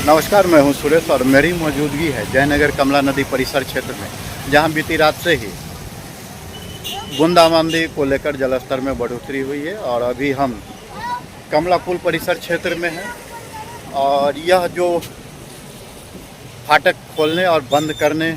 नमस्कार, मैं हूं सुरेश और मेरी मौजूदगी है जयनगर कमला नदी परिसर क्षेत्र में, जहां बीती रात से ही बूंदाबांदी को लेकर जलस्तर में बढ़ोतरी हुई है। और अभी हम कमला पुल परिसर क्षेत्र में हैं और यह जो फाटक खोलने और बंद करने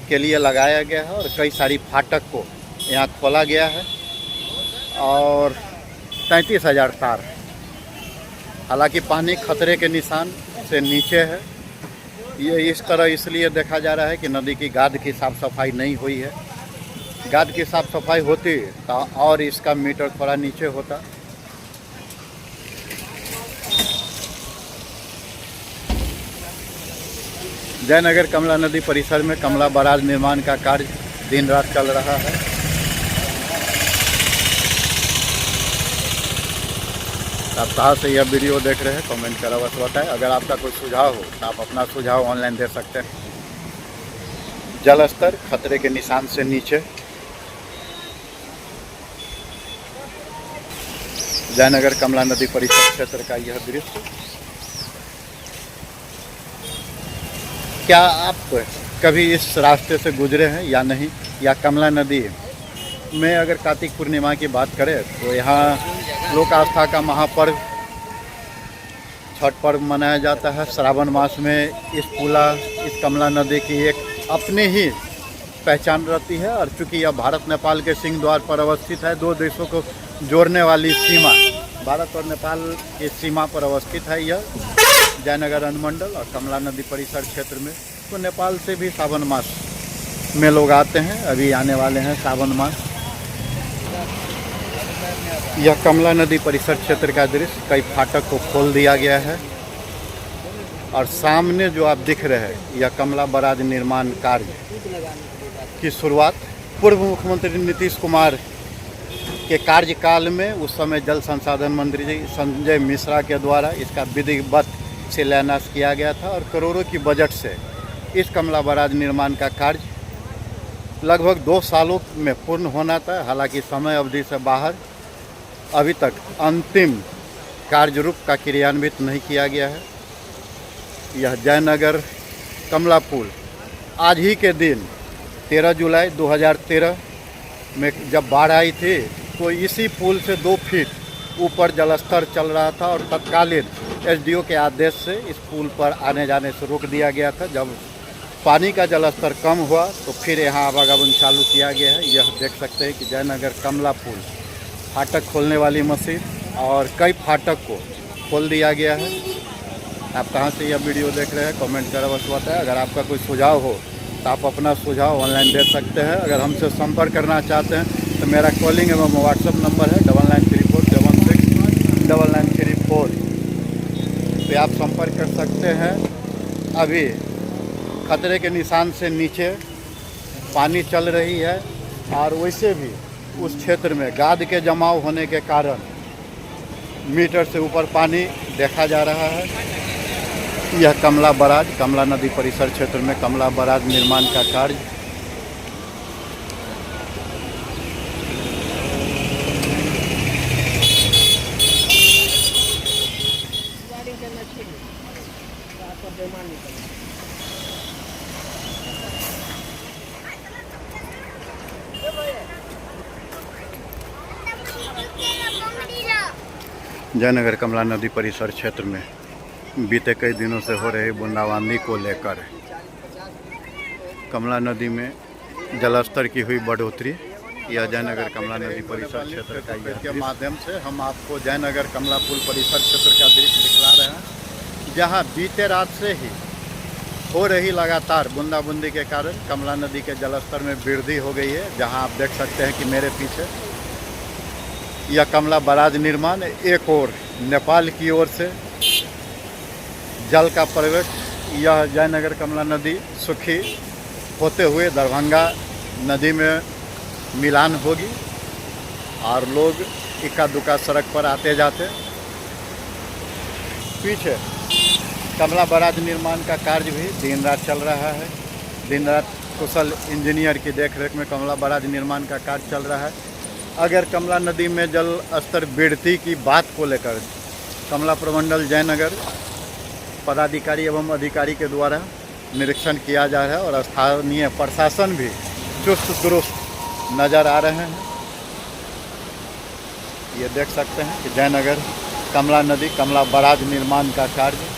के लिए लगाया गया है और कई सारी फाटक को यहाँ खोला गया है और 33,000 तार, हालांकि पानी खतरे के निशान से नीचे है। ये इस तरह इसलिए देखा जा रहा है कि नदी की गाद की साफ़ सफाई नहीं हुई है। गाद की साफ़ सफाई होती तो और इसका मीटर थोड़ा नीचे होता। जयनगर कमला नदी परिसर में कमला बराज निर्माण का कार्य दिन रात चल रहा है। आप कहाँ से यह वीडियो देख रहे हैं कमेंट कर अवश्य बताएं। अगर आपका कोई सुझाव हो तो आप अपना सुझाव ऑनलाइन दे सकते हैं। जलस्तर खतरे के निशान से नीचे। जयनगर कमला नदी परिसर क्षेत्र का यह दृश्य। क्या आप कभी इस रास्ते से गुजरे हैं या नहीं, या कमला नदी में अगर कार्तिक पूर्णिमा की बात करें तो यहाँ लोक आस्था का महापर्व छठ पर्व मनाया जाता है। श्रावण मास में इस कमला नदी की एक अपनी ही पहचान रहती है। और चूँकि यह भारत नेपाल के सिंह द्वार पर अवस्थित है, दो देशों को जोड़ने वाली सीमा, भारत और नेपाल की सीमा पर अवस्थित है यह जयनगर अनुमंडल और कमला नदी परिसर क्षेत्र में। तो नेपाल से भी सावन मास में लोग आते हैं, अभी आने वाले हैं सावन मास। यह कमला नदी परिसर क्षेत्र का दृश्य। कई फाटक को खोल दिया गया है और सामने जो आप दिख रहे हैं यह कमला बराज निर्माण कार्य की शुरुआत पूर्व मुख्यमंत्री नीतीश कुमार के कार्यकाल में, उस समय जल संसाधन मंत्री संजय मिश्रा के द्वारा इसका विधिवत शिलान्यास किया गया था और करोड़ों की बजट से इस कमला बराज निर्माण का कार्य लगभग 2 सालों में पूर्ण होना था। हालांकि समय अवधि से बाहर अभी तक अंतिम कार्य रूप का क्रियान्वित नहीं किया गया है। यह जयनगर कमला पुल आज ही के दिन 13 जुलाई 2013 में जब बाढ़ आई थी तो इसी पुल से 2 फीट ऊपर जलस्तर चल रहा था और तत्कालीन एसडीओ के आदेश से इस पुल पर आने जाने से रोक दिया गया था। जब पानी का जलस्तर कम हुआ तो फिर यहाँ आवागमन चालू किया गया है। यह देख सकते हैं कि जयनगर कमला पुल फाटक खोलने वाली मशीन और कई फाटक को खोल दिया गया है। आप कहाँ से यह वीडियो देख रहे हैं कमेंट कर अवश्य बताएं। अगर आपका कोई सुझाव हो तो आप अपना सुझाव ऑनलाइन दे सकते हैं। अगर हमसे संपर्क करना चाहते हैं तो मेरा कॉलिंग एवं व्हाट्सअप नंबर है 9934769934 पे आप संपर्क कर सकते हैं। अभी खतरे के निशान से नीचे पानी चल रही है और वैसे भी उस क्षेत्र में गाद के जमाव होने के कारण मीटर से ऊपर पानी देखा जा रहा है। यह कमला बराज कमला नदी परिसर क्षेत्र में कमला बराज निर्माण का कार्य। जयनगर कमला नदी परिसर क्षेत्र में बीते कई दिनों से हो रही बूंदाबांदी को लेकर कमला नदी में जलस्तर की हुई बढ़ोतरी। यह जयनगर कमला नदी परिसर क्षेत्र का के माध्यम से हम आपको जयनगर कमला पुल परिसर क्षेत्र का दृश्य दिखला रहे हैं, जहां बीते रात से ही हो रही लगातार बूंदाबूंदी के कारण कमला नदी के जलस्तर में वृद्धि हो गई है। जहां आप देख सकते हैं कि मेरे पीछे यह कमला बराज निर्माण, एक और नेपाल की ओर से जल का प्रवेश। यह जयनगर कमला नदी सूखी होते हुए दरभंगा नदी में मिलान होगी और लोग इक्का दुक्का सड़क पर आते जाते। पीछे कमला बराज निर्माण का कार्य भी दिन रात चल रहा है। दिन रात कुशल इंजीनियर की देखरेख में कमला बराज निर्माण का कार्य चल रहा है। अगर कमला नदी में जल स्तर वृद्धि की बात को लेकर कमला प्रमंडल जयनगर पदाधिकारी एवं अधिकारी के द्वारा निरीक्षण किया जा रहा है और स्थानीय प्रशासन भी चुस्त दुरुस्त नज़र आ रहे हैं। ये देख सकते हैं कि जयनगर कमला नदी कमला बराज निर्माण का कार्य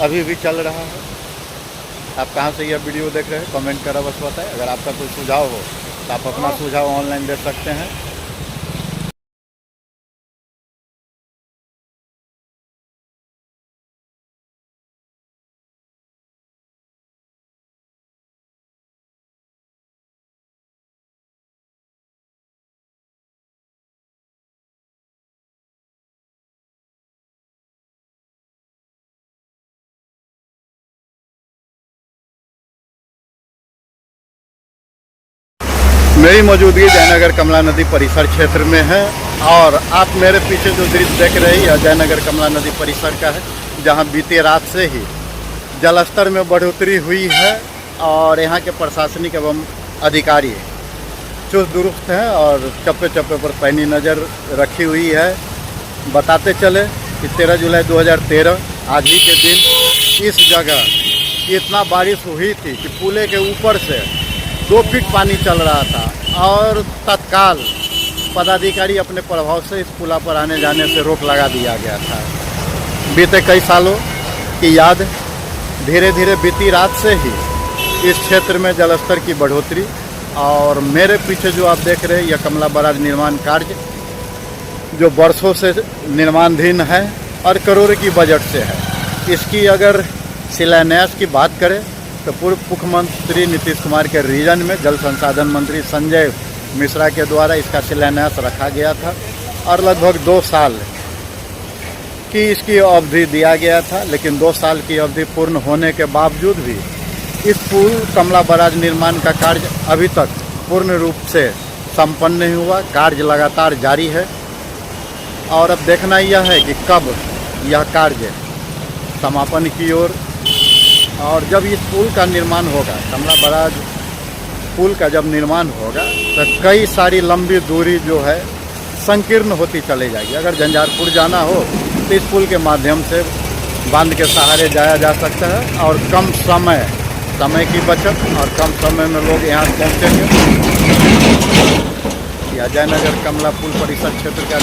अभी भी चल रहा है। आप कहाँ से यह वीडियो देख रहे हैं कमेंट कर अवश्य बताएं। अगर आपका कोई सुझाव हो तो आप अपना सुझाव ऑनलाइन दे सकते हैं। मेरी मौजूदगी जयनगर कमला नदी परिसर क्षेत्र में है और आप मेरे पीछे जो दृश्य देख रहे हैं यह जयनगर कमला नदी परिसर का है, जहां बीती रात से ही जलस्तर में बढ़ोतरी हुई है और यहां के प्रशासनिक एवं अधिकारी चुस्त दुरुस्त हैं और चप्पे चप्पे पर पैनी नज़र रखी हुई है। बताते चले कि 13 जुलाई 2013 आज ही के दिन इस जगह इतना बारिश हुई थी कि पुले के ऊपर से 2 फीट पानी चल रहा था और तत्काल पदाधिकारी अपने प्रभाव से इस पुला पर आने जाने से रोक लगा दिया गया था। बीते कई सालों की याद धीरे धीरे बीती रात से ही इस क्षेत्र में जलस्तर की बढ़ोतरी और मेरे पीछे जो आप देख रहे हैं यह कमला बराज निर्माण कार्य जो वर्षों से निर्माणाधीन है और करोड़ों की बजट से है। इसकी अगर शिलान्यास की बात करें तो पूर्व मुख्यमंत्री नीतीश कुमार के रीजन में जल संसाधन मंत्री संजय मिश्रा के द्वारा इसका शिलान्यास रखा गया था और लगभग 2 साल की इसकी अवधि दिया गया था। लेकिन 2 साल की अवधि पूर्ण होने के बावजूद भी इस पुल कमला बराज निर्माण का कार्य अभी तक पूर्ण रूप से संपन्न नहीं हुआ। कार्य लगातार जारी है और अब देखना यह है कि कब यह कार्य समापन की ओर और जब इस पुल का निर्माण होगा, कमला बराज पुल का जब निर्माण होगा तो कई सारी लंबी दूरी जो है संकीर्ण होती चली जाएगी। अगर झंझारपुर जाना हो तो इस पुल के माध्यम से बांध के सहारे जाया जा सकता है और कम समय की बचत और कम समय में लोग यहाँ पहुँचेंगे। या जयनगर कमला पुल परिसर क्षेत्र का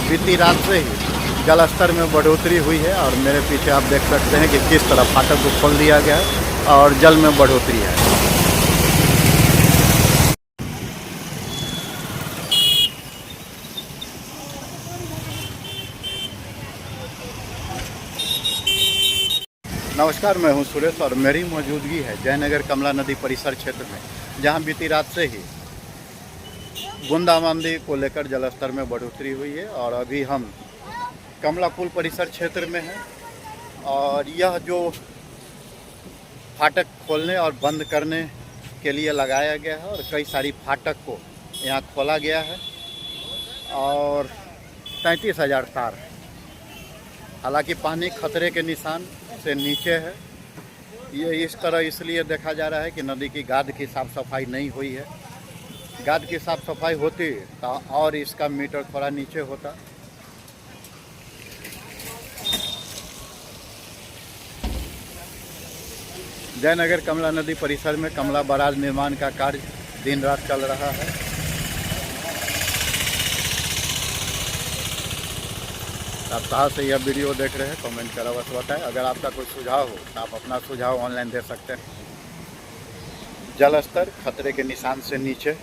बीती रात से ही जलस्तर में बढ़ोतरी हुई है और मेरे पीछे आप देख सकते हैं कि किस तरह फाटक को खोल दिया गया है और जल में बढ़ोतरी है। नमस्कार, मैं हूं सुरेश और मेरी मौजूदगी है जयनगर कमला नदी परिसर क्षेत्र में, जहां बीती रात से ही बूंदाबांदी को लेकर जलस्तर में बढ़ोतरी हुई है और अभी हम कमला पुल परिसर क्षेत्र में है और यह जो फाटक खोलने और बंद करने के लिए लगाया गया है और कई सारी फाटक को यहाँ खोला गया है और 33,000 तार, हालांकि पानी खतरे के निशान से नीचे है। ये इस तरह इसलिए देखा जा रहा है कि नदी की गाद की साफ़ सफाई नहीं हुई है। गाद की साफ़ सफाई होती तो और इसका मीटर थोड़ा नीचे होता। जयनगर कमला नदी परिसर में कमला बराज निर्माण का कार्य दिन रात चल रहा है। आप कहाँ से यह वीडियो देख रहे हैं कमेंट कर अवश्य बताएं। अगर आपका कोई सुझाव हो तो आप अपना सुझाव ऑनलाइन दे सकते हैं। जलस्तर खतरे के निशान से नीचे,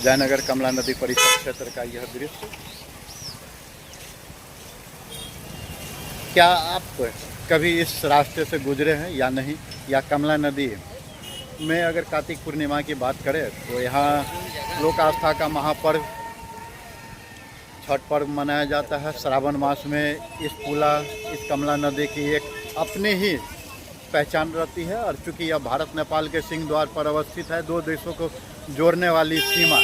जयनगर कमला नदी परिसर क्षेत्र का यह दृश्य। क्या आप कभी इस रास्ते से गुजरे हैं या नहीं, या कमला नदी में अगर कार्तिक पूर्णिमा की बात करें तो यहाँ लोक आस्था का महापर्व छठ पर्व मनाया जाता है। श्रावण मास में इस कमला नदी की एक अपनी ही पहचान रहती है और चूँकि यह भारत नेपाल के सिंह द्वार पर अवस्थित है, 2 देशों को जोड़ने वाली सीमा,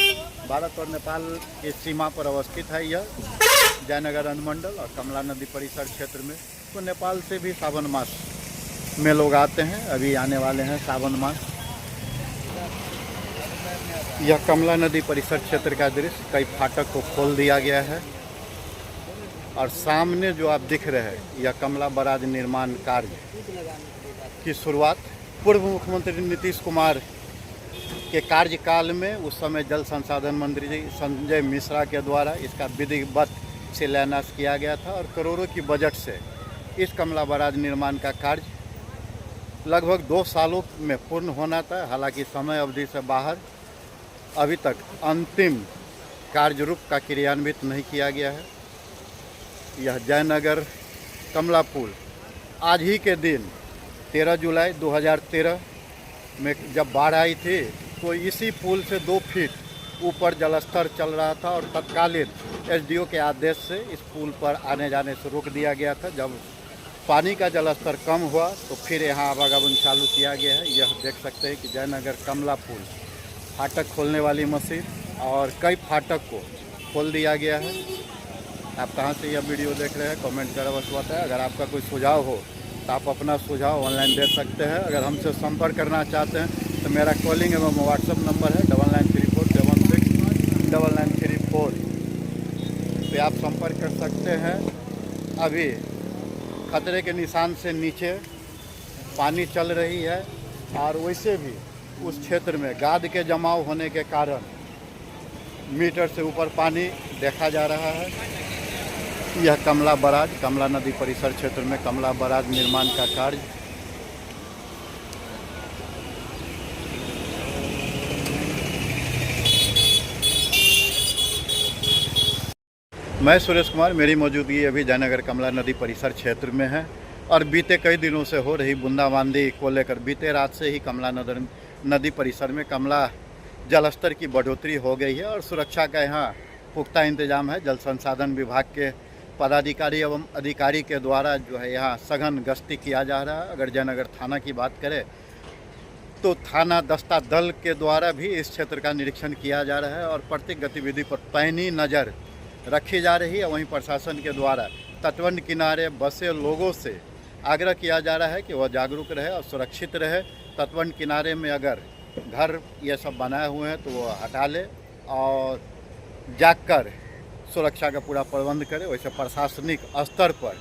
भारत और नेपाल की सीमा पर अवस्थित है यह जयनगर अनुमंडल और कमला नदी परिसर क्षेत्र में। तो नेपाल से भी सावन मास में लोग आते हैं, अभी आने वाले हैं सावन मास। यह कमला नदी परिसर क्षेत्र का दृश्य, कई फाटक को खोल दिया गया है और सामने जो आप दिख रहे हैं यह कमला बराज निर्माण कार्य की शुरुआत पूर्व मुख्यमंत्री नीतीश कुमार के कार्यकाल में उस समय जल संसाधन मंत्री जी संजय मिश्रा के द्वारा इसका विधिवत शिलान्यास किया गया था और करोड़ों की बजट से इस कमला बराज निर्माण का कार्य लगभग 2 सालों में पूर्ण होना था। हालांकि समय अवधि से बाहर अभी तक अंतिम कार्य रूप का क्रियान्वित नहीं किया गया है। यह जयनगर कमला पुल आज ही के दिन 13 जुलाई 2013 में जब बाढ़ आई थी तो इसी पुल से 2 फीट ऊपर जलस्तर चल रहा था और तत्कालीन एसडीओ के आदेश से इस पुल पर आने जाने से रोक दिया गया था। जब पानी का जलस्तर कम हुआ तो फिर यहाँ आवागमन चालू किया गया है। यह देख सकते हैं कि जयनगर कमला पुल फाटक खोलने वाली मशीन और कई फाटक को खोल दिया गया है। आप कहाँ से यह वीडियो देख रहे हैं कमेंट कर अवश्य बताएं। अगर आपका कोई सुझाव हो तो आप अपना सुझाव ऑनलाइन दे सकते हैं। अगर हमसे संपर्क करना चाहते हैं तो मेरा कॉलिंग एवं व्हाट्सअप नंबर है 9934769934 पे आप संपर्क कर सकते हैं। अभी खतरे के निशान से नीचे पानी चल रही है और वैसे भी उस क्षेत्र में गाद के जमाव होने के कारण मीटर से ऊपर पानी देखा जा रहा है। यह कमला बराज कमला नदी परिसर क्षेत्र में कमला बराज निर्माण का कार्य मैं सुरेश कुमार, मेरी मौजूदगी अभी जयनगर कमला नदी परिसर क्षेत्र में है और बीते कई दिनों से हो रही बूंदाबांदी को लेकर बीते रात से ही कमला नदी परिसर में कमला जलस्तर की बढ़ोतरी हो गई है और सुरक्षा का यहाँ पुख्ता इंतजाम है। जल संसाधन विभाग के पदाधिकारी एवं अधिकारी के द्वारा जो है यहाँ सघन गश्ती किया जा रहा है। अगर जयनगर थाना की बात करें तो थाना दस्ता दल के द्वारा भी इस क्षेत्र का निरीक्षण किया जा रहा है और प्रत्येक गतिविधि पर पैनी नज़र रखी जा रही है। वहीं प्रशासन के द्वारा तटबंध किनारे बसे लोगों से आग्रह किया जा रहा है कि वह जागरूक रहे और सुरक्षित रहे। तटबंध किनारे में अगर घर ये सब बनाए हुए हैं तो वो हटा ले और जाकर सुरक्षा का पूरा प्रबंध करे। वैसे प्रशासनिक स्तर पर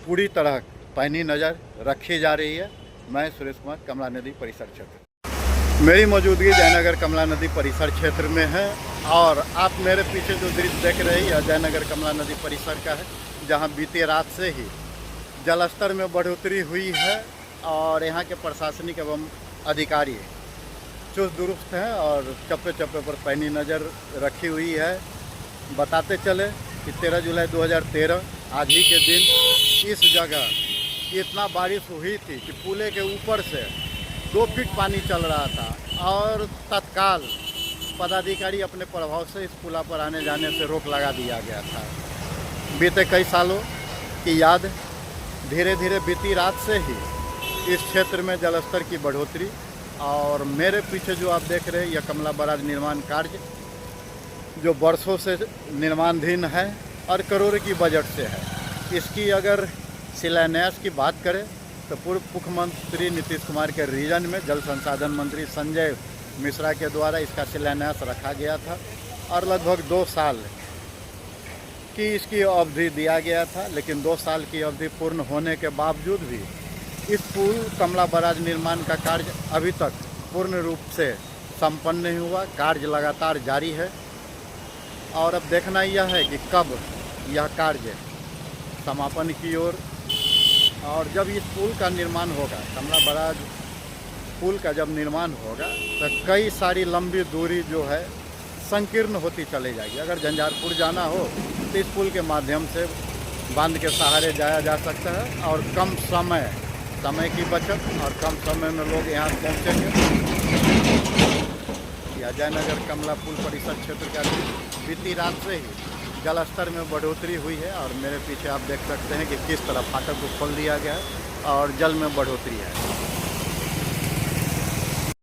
पूरी तरह पैनी नज़र रखी जा रही है। मैं सुरेश कुमार, कमला नदी परिसर क्षेत्र। मेरी मौजूदगी जयनगर कमला नदी परिसर क्षेत्र में है और आप मेरे पीछे जो दृश्य देख रहे हैं यह जयनगर कमला नदी परिसर का है, जहां बीती रात से ही जलस्तर में बढ़ोतरी हुई है और यहाँ के प्रशासनिक एवं अधिकारी चुस्त दुरुस्त हैं और चप्पे चप्पे पर पैनी नज़र रखी हुई है। बताते चले कि 13 जुलाई 2013 आज ही के दिन इस जगह इतना बारिश हुई थी कि पुले के ऊपर से 2 फीट पानी चल रहा था और तत्काल पदाधिकारी अपने प्रभाव से इस पुला पर आने जाने से रोक लगा दिया गया था। बीते कई सालों की याद धीरे धीरे बीती रात से ही इस क्षेत्र में जलस्तर की बढ़ोतरी और मेरे पीछे जो आप देख रहे हैं यह कमला बराज निर्माण कार्य जो वर्षों से निर्माणाधीन है और करोड़ों की बजट से है। इसकी अगर शिलान्यास की बात करें तो पूर्व मुख्यमंत्री नीतीश कुमार के रीजन में जल संसाधन मंत्री संजय मिश्रा के द्वारा इसका शिलान्यास रखा गया था और लगभग 2 साल की इसकी अवधि दिया गया था। लेकिन 2 साल की अवधि पूर्ण होने के बावजूद भी इस पुल कमला बराज निर्माण का कार्य अभी तक पूर्ण रूप से संपन्न नहीं हुआ। कार्य लगातार जारी है और अब देखना यह है कि कब यह कार्य समापन की ओर और जब इस पुल का निर्माण होगा, कमला बराज पुल का जब निर्माण होगा तो कई सारी लंबी दूरी जो है संकीर्ण होती चली जाएगी। अगर झंझारपुर जाना हो तो इस पुल के माध्यम से बांध के सहारे जाया जा सकता है और कम समय की बचत और कम समय में लोग यहाँ पहुँचेंगे। या जयनगर कमला पुल परिसर क्षेत्र का बीती रात से ही जलस्तर में बढ़ोतरी हुई है और मेरे पीछे आप देख सकते हैं कि किस तरह फाटक को खोल दिया गया है और जल में बढ़ोतरी है।